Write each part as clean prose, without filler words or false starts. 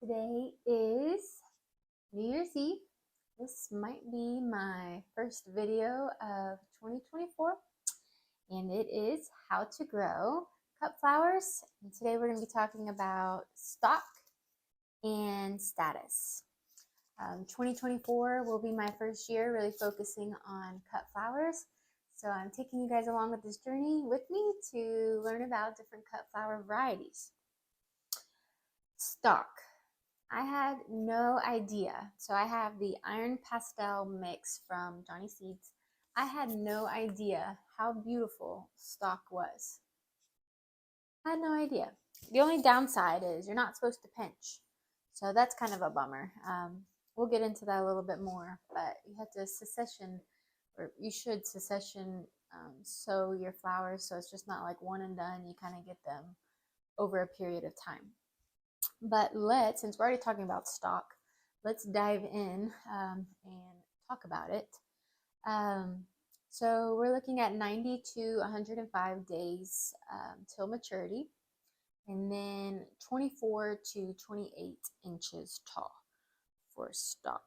Today is New Year's Eve. This might be my first video of 2024, and it is how to grow cut flowers. And today we're going to be talking about stock and status. 2024 will be my first year really focusing on cut flowers. So I'm taking you guys along with this journey with me to learn about different cut flower varieties. Stock. I had no idea. So I have the iron pastel mix from Johnny Seeds. I had no idea how beautiful stock was. I had no idea. The only downside is you're not supposed to pinch. So that's kind of a bummer. We'll get into that a little bit more, but you have to succession, or you should succession sow your flowers so it's just not like one and done. You kind of get them over a period of time. But since we're already talking about stock, let's dive in and talk about it. So we're looking at 90 to 105 days till maturity, and then 24 to 28 inches tall for stock.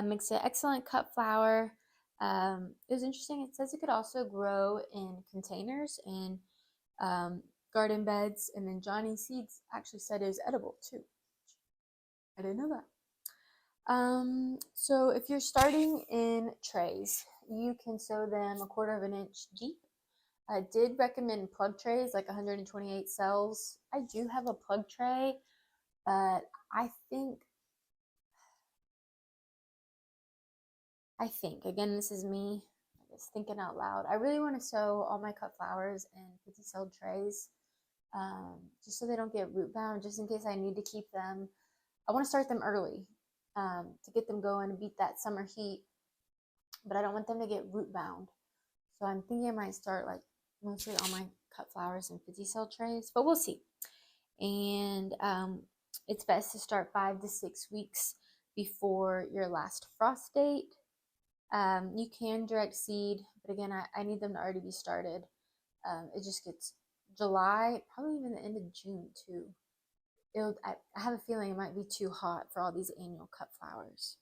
Makes an excellent cut flower. It was interesting. It says it could also grow in containers and garden beds, and then Johnny Seeds actually said it was edible too. I didn't know that. So if you're starting in trays, you can sow them 1/4 of an inch deep. I did recommend plug trays, like 128 cells. I do have a plug tray, but I think, again, this is me, I guess, thinking out loud. I really want to sow all my cut flowers in 50 cell trays. Just so they don't get root bound, just in case I need to keep them. I want to start them early to get them going and beat that summer heat, but I don't want them to get root bound. So I'm thinking I might start like mostly all my cut flowers in 50 cell trays, but we'll see. And it's best to start 5 to 6 weeks before your last frost date. You can direct seed, but again, I need them to already be started. It just gets July, probably even the end of June too. I have a feeling it might be too hot for all these annual cut flowers.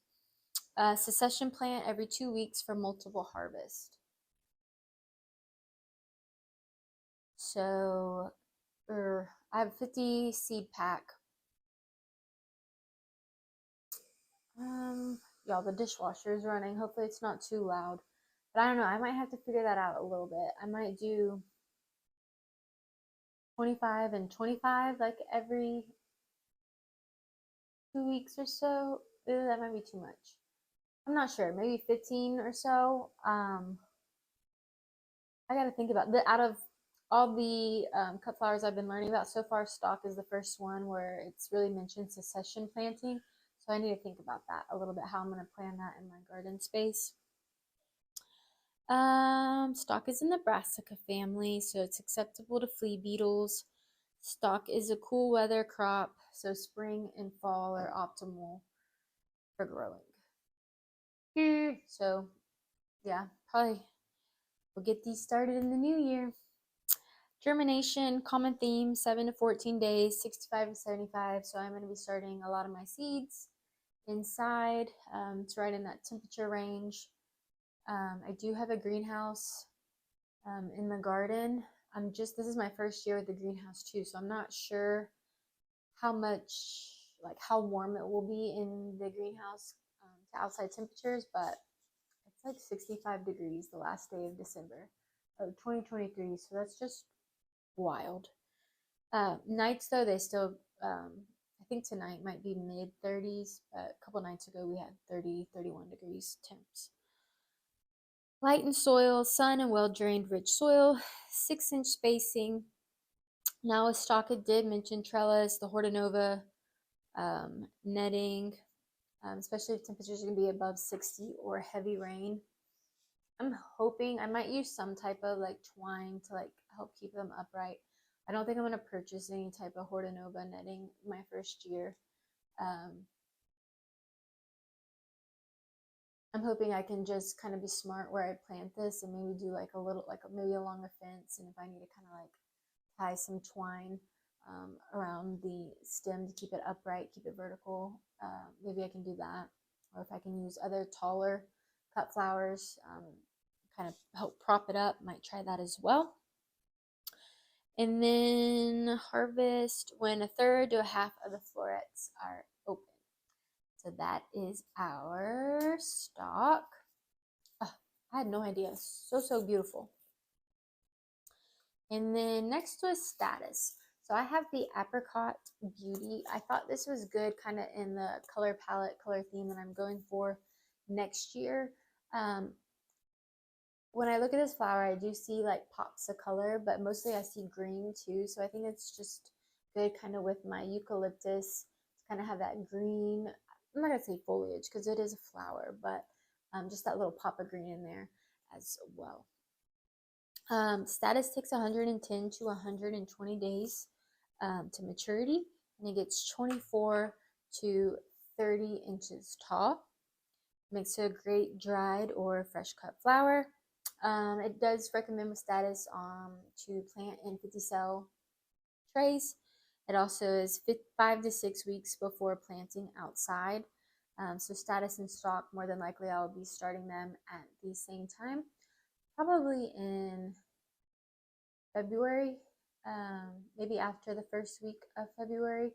Succession plant every 2 weeks for multiple harvest. So I have a 50 seed pack. Y'all, the dishwasher is running. Hopefully it's not too loud. But I don't know. I might have to figure that out a little bit. I might do 25 and 25 like every 2 weeks or so. That might be too much. I'm not sure. Maybe 15 or so. I got to think about out of all the cut flowers I've been learning about so far, stock is the first one where it's really mentioned succession planting. So I need to think about that a little bit, how I'm going to plan that in my garden space. Stock is in the brassica family, so it's acceptable to flea beetles. Stock is a cool weather crop, so spring and fall are optimal for growing. So yeah, probably we'll get these started in the new year. Germination, common theme, 7 to 14 days, 65 to 75. So I'm going to be starting a lot of my seeds inside. It's right in that temperature range. I do have a greenhouse in the garden. This is my first year with the greenhouse too, so I'm not sure how warm it will be in the greenhouse to outside temperatures, but it's like 65 degrees the last day of December of 2023, so that's just wild. Nights though, they still, I think tonight might be mid 30s, but a couple nights ago we had 30, 31 degrees temps. Light in soil, sun and well-drained rich soil, 6-inch spacing. Now with stock, it did mention trellis, the hortanova, netting, especially if temperatures are going to be above 60 or heavy rain. I'm hoping I might use some type of like twine to like help keep them upright. I don't think I'm going to purchase any type of hortanova netting my first year. I'm hoping I can just kind of be smart where I plant this and maybe do like maybe along a fence, and if I need to kind of like tie some twine around the stem to keep it upright, keep it vertical. Maybe I can do that. Or if I can use other taller cut flowers, kind of help prop it up, might try that as well. And then harvest when a third to a half of the florets are open. So that is our stock. Oh, I had no idea. So beautiful. And then next was status. So I have the Apricot Beauty. I thought this was good kind of in the color palette, color theme that I'm going for next year. When I look at this flower, I do see like pops of color, but mostly I see green too. So I think it's just good kind of with my eucalyptus to kind of have that green. I'm not going to say foliage because it is a flower, but just that little pop of green in there as well. Status takes 110 to 120 days to maturity, and it gets 24 to 30 inches tall. Makes it a great dried or fresh cut flower. It does recommend with status to plant in 50 cell trays. It also is 5 to 6 weeks before planting outside. So status and stock, more than likely I'll be starting them at the same time, probably in February, maybe after the first week of February.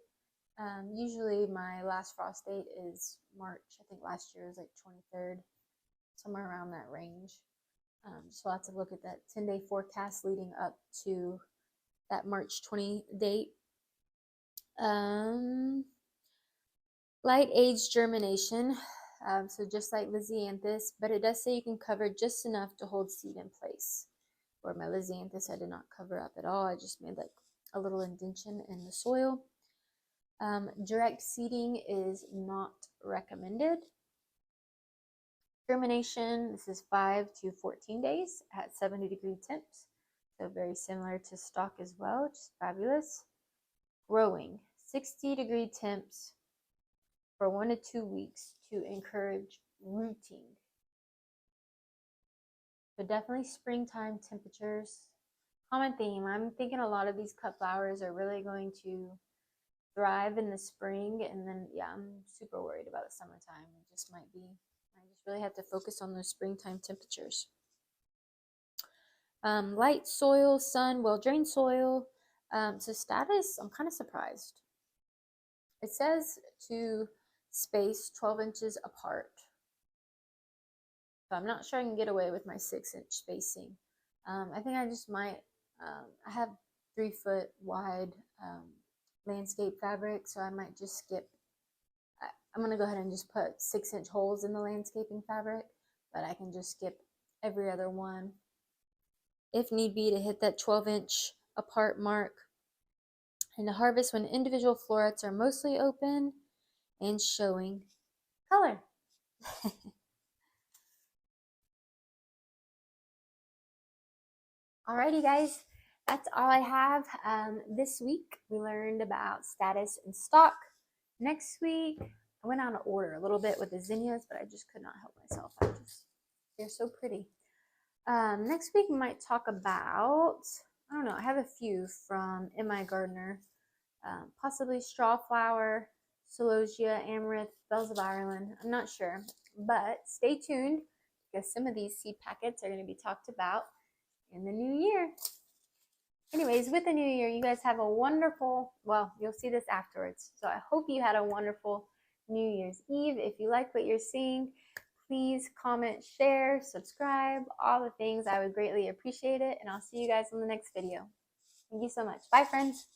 Usually my last frost date is March. I think last year was like 23rd, somewhere around that range. So lots of look at that 10-day forecast leading up to that March 20 date. Light age germination. So just like Lysianthus, but it does say you can cover just enough to hold seed in place. Where my Lysianthus, I did not cover up at all. I just made like a little indentation in the soil. Direct seeding is not recommended. Germination, this is 5 to 14 days at 70-degree temps. So very similar to stock as well, just fabulous. Growing, 60-degree temps for 1 to 2 weeks to encourage rooting. So definitely springtime temperatures. Common theme, I'm thinking a lot of these cut flowers are really going to thrive in the spring, and then yeah, I'm super worried about the summertime. It just might be, I just really have to focus on those springtime temperatures. Light soil, sun, well-drained soil. So status, I'm kind of surprised. It says to space 12 inches apart. So I'm not sure I can get away with my 6-inch spacing. I think I just might, I have 3-foot wide landscape fabric, so I might just skip. I'm going to go ahead and just put 6-inch holes in the landscaping fabric, but I can just skip every other one if need be to hit that 12-inch apart mark. And to harvest when individual florets are mostly open and showing color. Alrighty guys, that's all I have. This week we learned about status and stock. Next week I went out of order a little bit with the zinnias, but I just could not help myself. They're so pretty. Next week we might talk about, I don't know, I have a few from In My Gardener, possibly straw flower, celosia, amaranth, bells of Ireland. I'm not sure, but stay tuned because some of these seed packets are going to be talked about in the new year. Anyways, with the new year, you guys have a wonderful, well, you'll see this afterwards. So I hope you had a wonderful New Year's Eve. If you like what you're seeing, please comment, share, subscribe, all the things. I would greatly appreciate it. And I'll see you guys in the next video. Thank you so much. Bye, friends.